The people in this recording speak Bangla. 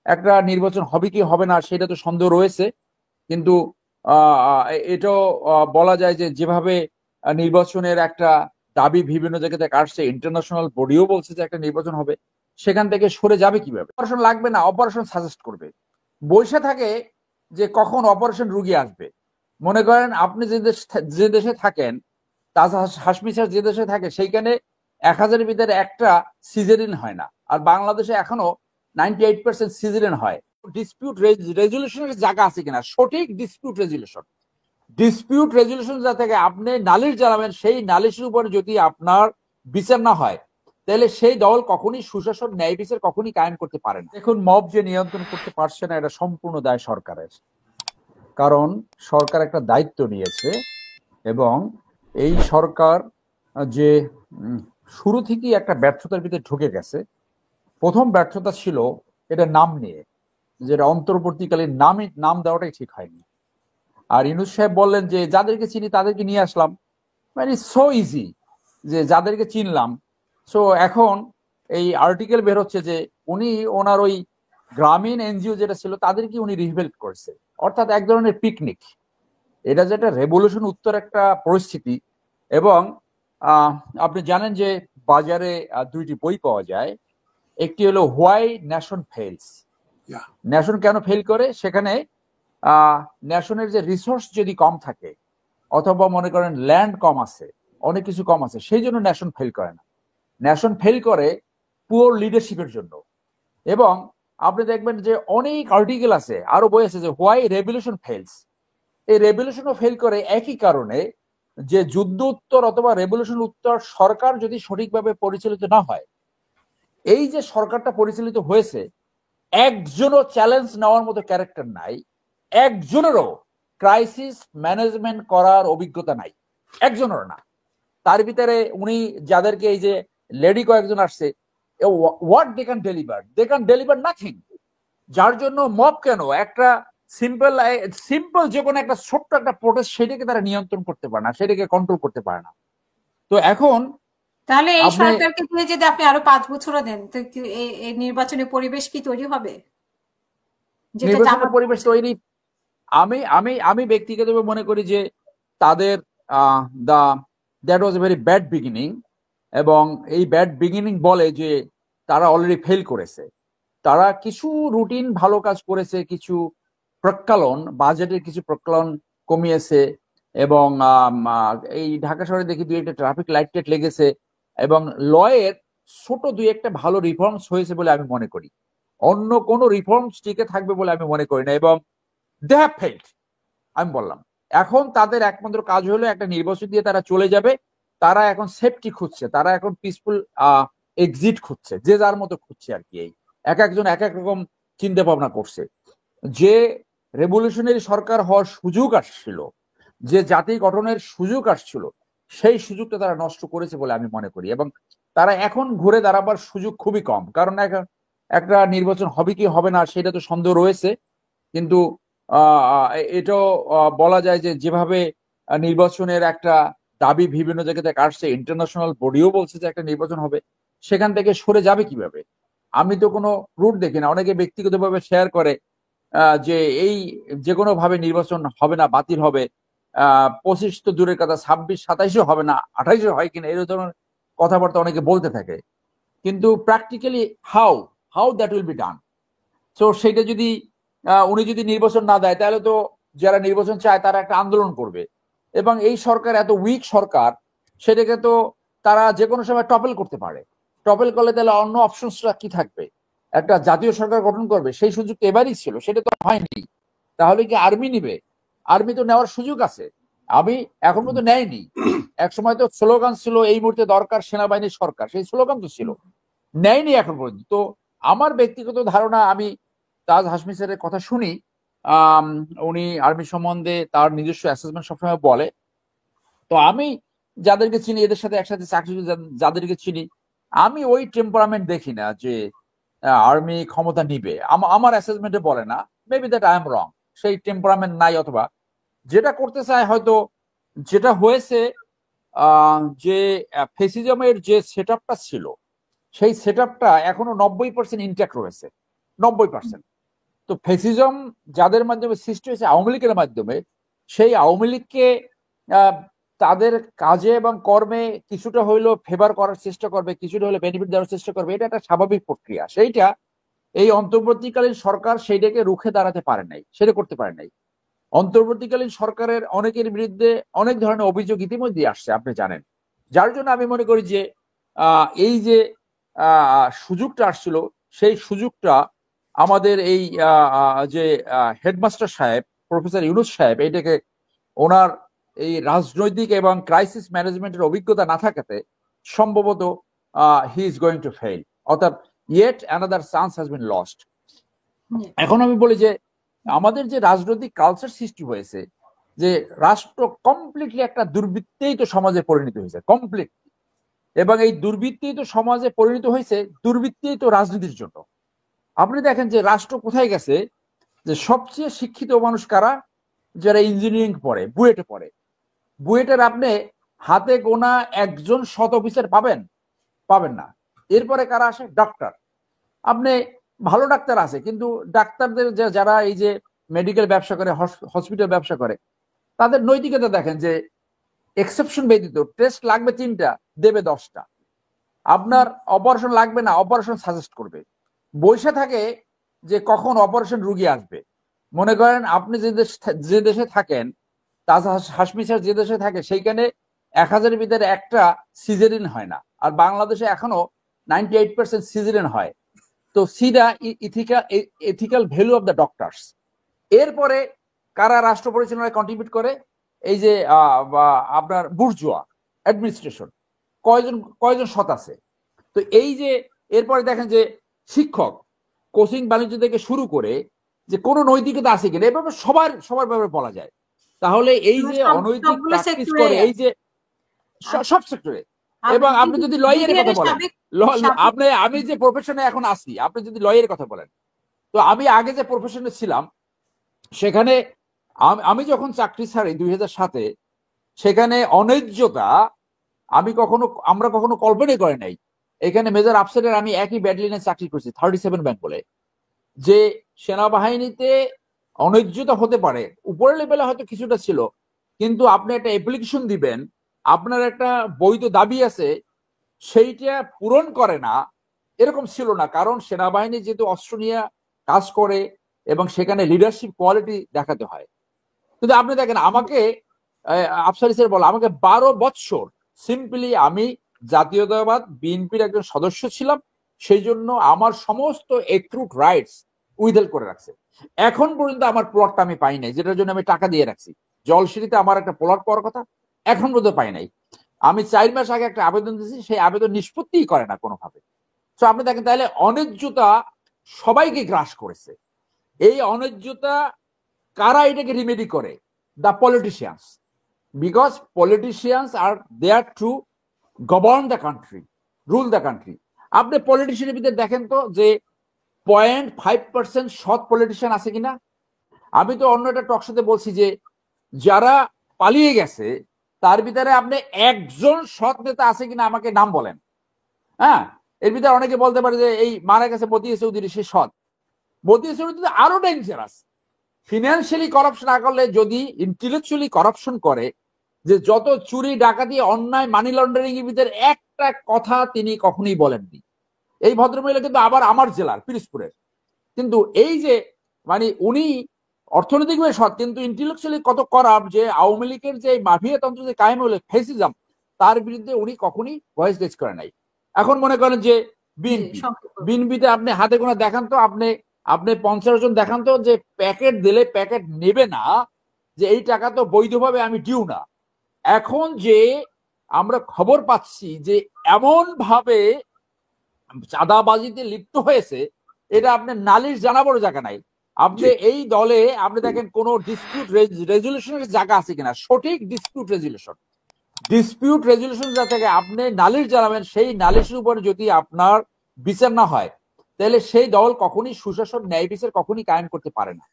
একটা নির্বাচন হবে কি হবে না সেটা তো সন্দেহ রয়েছে, কিন্তু এটাও বলা যায় যে যেভাবে নির্বাচনের একটা দাবি বিভিন্ন জায়গা থেকে আসছে, ইন্টারন্যাশনাল বডিও বলছে যে একটা নির্বাচন হবে, সেখান থেকে সরে যাবে কিভাবে? অপারেশন লাগবে না, অপারেশন সাজেস্ট করবে। বসে থাকে যে কখন অপারেশন রুগী আসবে। মনে করেন আপনি যে দেশে থাকেন, তাজ হাশমি স্যার যে দেশে থাকে, সেইখানে 1000-এর ভিতরে একটা সিজারিন হয় না, আর বাংলাদেশে এখনো 98% সিজারিন হয়। ডিসপিউট রেজুলেশনের জায়গা আছে কিনা, সঠিক ডিসপিউট রেজুলেশন যা থেকে আপনি নালিশ জানাবেন, সেই নালিশের উপরে যদি আপনার বিচার না হয়, তাহলে সেই দল কখনই সুশাসন ন্যায় বিচার কখনই কায়েম করতে পারেন। দেখুন, মব যে নিয়ন্ত্রণ করতে পারছে না, এটা সম্পূর্ণ দায় সরকারের। কারণ সরকার একটা দায়িত্ব নিয়েছে, এবং এই সরকার যে শুরু থেকেই একটা ব্যর্থতার ভিতরে ঢুকে গেছে। প্রথম ব্যর্থতা ছিল এটা নাম নিয়ে, যেটা অন্তর্বর্তীকালীন নাম দেওয়াটাই ঠিক হয়নি। আর ইউনূস সাহেব বললেন যে যাদেরকে চিনি তাদেরকে নিয়ে আসলাম, মানে সো ইজি, যে যাদেরকে চিনলাম। সো এখন এই আর্টিকেল বের হচ্ছে যে উনি ওনার ওই গ্রামীণ এনজিও যেটা ছিল তাদেরকে উনি রিভেল্ট করছে, অর্থাৎ এক ধরনের পিকনিক। এটা যেটা রেভলিউশন উত্তর একটা পরিস্থিতি। এবং আপনি জানেন যে বাজারে দুইটি বই পাওয়া যায়। একটি হলো হোয়াই নেশন ফেলস। নেশন কেন ফেল করে? সেখানে নেশনের যে রিসোর্স যদি কম থাকে, অথবা মনে করেন ল্যান্ড কম আছে, অনেক কিছু কম আছে, সেই জন্য নেশন ফেল করে না। নেশন ফেল করে পুয়ার লিডারশিপের জন্য। এবং আপনি দেখবেন যে অনেক আর্টিকেল আছে, আরো বই আছে যে হোয়াই রেভলিউশন ফেলস। এই রেভলিউশনও ফেল করে একই কারণে, যে যুদ্ধ উত্তর অথবা রেভলিউশন উত্তর সরকার যদি সঠিকভাবে পরিচালিত না হয়। এই যে সরকারটা পরিচালিত হয়েছে, একজনও চ্যালেঞ্জ নেওয়ার মতো ক্যারেক্টার নাই, একজনেরও ক্রাইসিস ম্যানেজমেন্ট করার অভিজ্ঞতা নাই, একজনেরও না। তার ভিতরে উনি যাদেরকে, এই যে লেডি কয়েকজন আসছে, what they can deliver nothing. যার জন্য মব কেন, একটা সিম্পল যে কোনো একটা ছোট্ট একটা প্রোটেস্ট, সেটাকে তারা নিয়ন্ত্রণ করতে পারে না, সেটাকে কন্ট্রোল করতে পারে না। তো এখন তাহলে এই আপনি সরকারকে দিয়ে যদি আপনি আরো 5 বছরও দেন, তো এই নির্বাচনী পরিবেশ কি তৈরি হবে, যেটা নির্বাচনের জামাত পরিবেশ বলছে? তৈরি, আমি আমি আমি ব্যক্তিগতভাবে মনে করি যে তাদের the that was a very bad beginning. এবং এই ব্যাড বিগিনিং বলে যে তারা অলরেডি ফেল করেছে। তারা কিছু রুটিন ভালো কাজ করেছে, কিছু প্রক্ষালন, বাজেটের কিছু প্রক্ষালন কমিয়েছে, এবং এই ঢাকা শহরে দেখি দুই একটা ট্রাফিক লাইট টাইট লেগেছে, এবং লয়ের ছোট দুই একটা ভালো রিফর্মস হয়েছে বলে আমি মনে করি। অন্য কোনো রিফর্মস টিকে থাকবে বলে আমি মনে করি না, এবং দে হ্যাভ ফেইল্ড। আমি বললাম, এখন তাদের একমাত্র কাজ হলো একটা নির্বাচন দিয়ে তারা চলে যাবে। তারা এখন সেফটি খুঁজছে, তারা এখন পিসফুল এক্সিট খুঁজছে, যে যার মতো খুঁজছে আর কি। এই এক একজন এক এক রকম চিন্তা ভাবনা করছে। যে রেভলিউশনারি সরকার হওয়ার সুযোগ আসছিল, যে জাতি গঠনের সুযোগ আসছিল, সেই সুযোগটা তারা নষ্ট করেছে বলে আমি মনে করি। এবং তারা এখন ঘুরে দাঁড়াবার সুযোগ খুবই কম, কারণ এখন একটা নির্বাচন হবে কি হবে না সেটা তো সন্দেহ রয়েছে, কিন্তু এটাও বলা যায় যে যেভাবে নির্বাচনের একটা দাবি বিভিন্ন জায়গা থেকে আসছে, ইন্টারন্যাশনাল বডিও বলছে যে একটা নির্বাচন হবে, সেখান থেকে সরে যাবে কিভাবে? আমি তো কোনো রুট দেখি না। অনেকে ব্যক্তিগতভাবে শেয়ার করে যে এই যে কোনো ভাবে নির্বাচন হবে না, বাতিল হবে। 25 তো দূরের কথা, 26-27 হবে না, 28 হয় কিনা, এরকম ধরনের কথাবার্তা অনেকে বলতে থাকে। কিন্তু practically how how that will be done? তো সেটা যদি উনি যদি নির্বাচন না দেয়, তাহলে তো যারা নির্বাচন চায় তারা একটা আন্দোলন করবে। এবং এই সরকার এত উইক সরকার, সেটাকে তো তারা যে কোনো সময় টপল করতে পারে। টপল করলে তাহলে অন্য অপশনসটা কি থাকবে? একটা জাতীয় সরকার গঠন করবে, সেই সুযোগ তো এবারই ছিল, সেটা তো হয়নি। তাহলে কি আর্মি নিবে? আর্মি তো নেওয়ার সুযোগ আছে, আমি এখন পর্যন্ত নেয়নি। এক সময় তো স্লোগান ছিল এই মুহূর্তে দরকার সেনাবাহিনীর সরকার, সেই স্লোগান তো ছিল, নেয়নি এখন পর্যন্ত। তো আমার ব্যক্তিগত ধারণা, আমি তাজ হাশমি স্যারের কথা শুনি, আহ উনি আর্মি সম্বন্ধে তার নিজস্ব অ্যাসেসমেন্ট সবসময় বলে। তো আমি যাদেরকে চিনি, এদের সাথে একসাথে চাকরি যাদেরকে চিনি, আমি ওই টেম্পারামেন্ট দেখি না যে আর্মি ক্ষমতা নিবে। আমার অ্যাসেসমেন্টে বলে না, মেবি দ্যাট আই এম রং। সেই টেম্পারামেন্ট নাই, অথবা যেটা করতে চায় হয়তো, যেটা হয়েছে যে ফেসিজমের যে সেট ছিল, সেই সেট এখনো 90% ইনট্যাক্ট রয়েছে, 90%। তো ফ্যাসিজম যাদের মাধ্যমে সৃষ্টি হয়েছে আওয়ামী লীগের মাধ্যমে, সেই আওয়ামী লীগকে তাদের কাজে এবং কর্মে কিছুটা হইলেও ফেভার করার চেষ্টা করবে, কিছুটা হলে বেনিফিট দেওয়ার চেষ্টা করবে, এটা একটা স্বাভাবিক প্রক্রিয়া। সেইটা এই অন্তর্বর্তীকালীন সরকার সেইটাকে রুখে দাঁড়াতে পারে নাই, সেটা করতে পারে নাই। অন্তর্বর্তীকালীন সরকারের অনেকের বিরুদ্ধে অনেক ধরনের অভিযোগ ইতিমধ্যে আসছে, আপনি জানেন। যার জন্য আমি মনে করি যে এই যে সুযোগটা আসছিল, সেই সুযোগটা আমাদের এই যে হেডমাস্টার সাহেব প্রফেসর ইউনূস সাহেব, এইটাকে ওনার এই রাজনৈতিক এবং ক্রাইসিস ম্যানেজমেন্টের অভিজ্ঞতা না থাকাতে সম্ভবত he is going to fail, অর্থাৎ yet another chance has been lost. এখন আমি বলি যে আমাদের যে রাজনৈতিক কালচার সৃষ্টি হয়েছে, যে রাষ্ট্র কমপ্লিটলি একটা দুর্বৃত্তায়িত সমাজে পরিণত হয়েছে, কমপ্লিট। এবং এই দুর্বৃত্তায়িত সমাজে পরিণত হয়েছে দুর্বৃত্তায়িত রাজনীতির জন্য। আপনি দেখেন যে রাষ্ট্র কোথায় গেছে, যে সবচেয়ে শিক্ষিত মানুষ কারা, যারা ইঞ্জিনিয়ারিং পড়ে, বুয়েটে পড়ে। বুয়েটের আপনি হাতে গোনা একজন সৎ অফিসার পাবেন না। এরপরে কারা আসে? ডাক্তার। আপনি ভালো ডাক্তার আছে, কিন্তু ডাক্তারদের যারা এই যে মেডিকেল ব্যবসা করে, হসপিটাল ব্যবসা করে, তাদের নৈতিকতা দেখেন যে এক্সেপশন ব্যতীত টেস্ট লাগবে 3টা, দেবে 10টা। আপনার অপারেশন লাগবে না, অপারেশন সাজেস্ট করবে। বসে থাকে যে কখন অপারেশন রুগী আসবে। মনে করেন আপনি যে দেশে থাকেন, তাজা হাশমি স্যার যে দেশে থাকে, সেইখানে 1000-এর ভিতরে একটা সিজারিন হয় না, আর বাংলাদেশে এখনো 98% সিজারিন হয়। তো see the ethical value of the doctors. এরপরে কারা রাষ্ট্র পরিচালনায় কন্ট্রিবিউট করে? এই যে আপনার বুর্জোয়া অ্যাডমিনিস্ট্রেশন, কয়জন সৎ আছে? তো এই যে এরপরে দেখেন যে শিক্ষক, কোচিং বাণিজ্য থেকে শুরু করে যে কোনো নৈতিকতা আছে কিনা, এভাবে সবার ব্যাপারে বলা যায়। তাহলে এই যে অনৈতিক প্র্যাকটিস করে, এই যে সব সেক্টরে। এবং আপনি যদি লয়ের কথা বলেন, আমি যে প্রফেশনে এখন আছি, আপনি যদি লয়ের কথা বলেন, তো আমি আগে যে প্রফেশনে ছিলাম, সেখানে আমি যখন চাকরি ছাড়ি 2007-এ, সেখানে অন্যায্যতা আমরা কখনো কল্পনাই করে নাই। এখানে মেজর আফসারের আমি একই ব্যাটালিয়নে চাকরি করছি, 37 ব্যাংক বলে, যে সেনাবাহিনীতে অন্যায্যতা হতে পারে, উপরের লেভেলে হয়তো কিছুটা ছিল, কিন্তু আপনি একটা অ্যাপ্লিকেশন দিবেন, আপনার একটা বৈধ দাবি আছে, সেইটা পূরণ করে না, এরকম ছিল না। কারণ সেনাবাহিনী যেহেতু অস্ত্র নিয়ে কাজ করে এবং সেখানে লিডারশিপ কোয়ালিটি দেখাতে হয়। কিন্তু আপনি দেখেন, আমাকে আফসার স্যার বলে, আমাকে 12 বছর সিম্পলি আমি জাতীয়তাবাদ বিএনপির একজন সদস্য ছিলাম, সেই জন্য আমার সমস্ত এক্রুট রাইটস উইথহেল্ড করে রাখছে। এখন পর্যন্ত আমার প্লটটা আমি পাই নাই, যেটার জন্য আমি টাকা দিয়ে রাখছি। জলসিঁড়িতে আমার একটা প্লট পাওয়ার কথা, এখন পর্যন্ত পাই নাই। আমি 4 মাস আগে একটা আবেদন দিয়েছি, সেই আবেদন নিষ্পত্তিই করে না কোনোভাবে। তো আপনি দেখেন, তাহলে অন্যায্যতা সবাইকে গ্রাস করেছে। এই অন্যায্যতা কারা এটাকে রিমেডি করে? The politicians, because politicians are there to govern the country, rule the country. আপনি পলিটিশিয়ানের ভিতরে দেখেন তো যে 0.5% সৎ পলিটিশিয়ান আছে কিনা। আমি তো অন্য একটা টকশোতে বলছি যে যারা পালিয়ে গেছে তার ভিতরে আপনি একজন সৎ নেতা আছে কিনা আমাকে নাম বলেন। হ্যাঁ, এর ভিতরে অনেকে বলতে পারে যে এই মারা গেছে মতিয়া চৌধুরী, সে সৎ। মতিয়া চৌধুরী আরো ডেঞ্জারাস। ফিনান্সিয়ালি করাপশন না করলে, যদি ইন্টেলেকচুয়ালি করাপশন করে, যে যত চুরি ডাকাতি অন্যায় মানি লন্ডারিং এর ভিতরে একটা কথা তিনি কখনোই বলেননি। এই ভদ্রমহিলা কিন্তু আবার আমার জেলার পিরোজপুরের। কিন্তু এই যে মানে উনি অর্থনৈতিকভাবে সৎ, কিন্তু ইন্টেলেকচুয়ালি কত করাপ, যে আওয়ামী লীগের যে মাফিয়া তন্ত্র যে কায়েম হলো, ফেসিজম, তার বিরুদ্ধে উনি কখনই ভয়েস রেজ করে নাই। এখন মনে করেন যে বিএনপিতে আপনি হাতে গোনা দেখান তো, আপনি 50 জন দেখান তো যে প্যাকেট দিলে প্যাকেট নেবে না, যে এই টাকা তো বৈধভাবে আমি ডিউ না। এখন যে আমরা খবর পাচ্ছি যে এমন ভাবে চাঁদাবাজিতে লিপ্ত হয়েছে, এটা আপনি নালিশ জানাবার জায়গা নাই। আপনি এই দলে আপনি দেখেন কোন ডিসপিউট রেজুলেশনের জায়গা আছে কিনা, সঠিক ডিসপিউট রেজুলেশন যা থেকে আপনি নালিশ জানাবেন, সেই নালিশের উপরে যদি আপনার বিচার না হয়, তাহলে সেই দল কখনই সুশাসন, ন্যায় বিচার কখনই কায়েম করতে পারে না।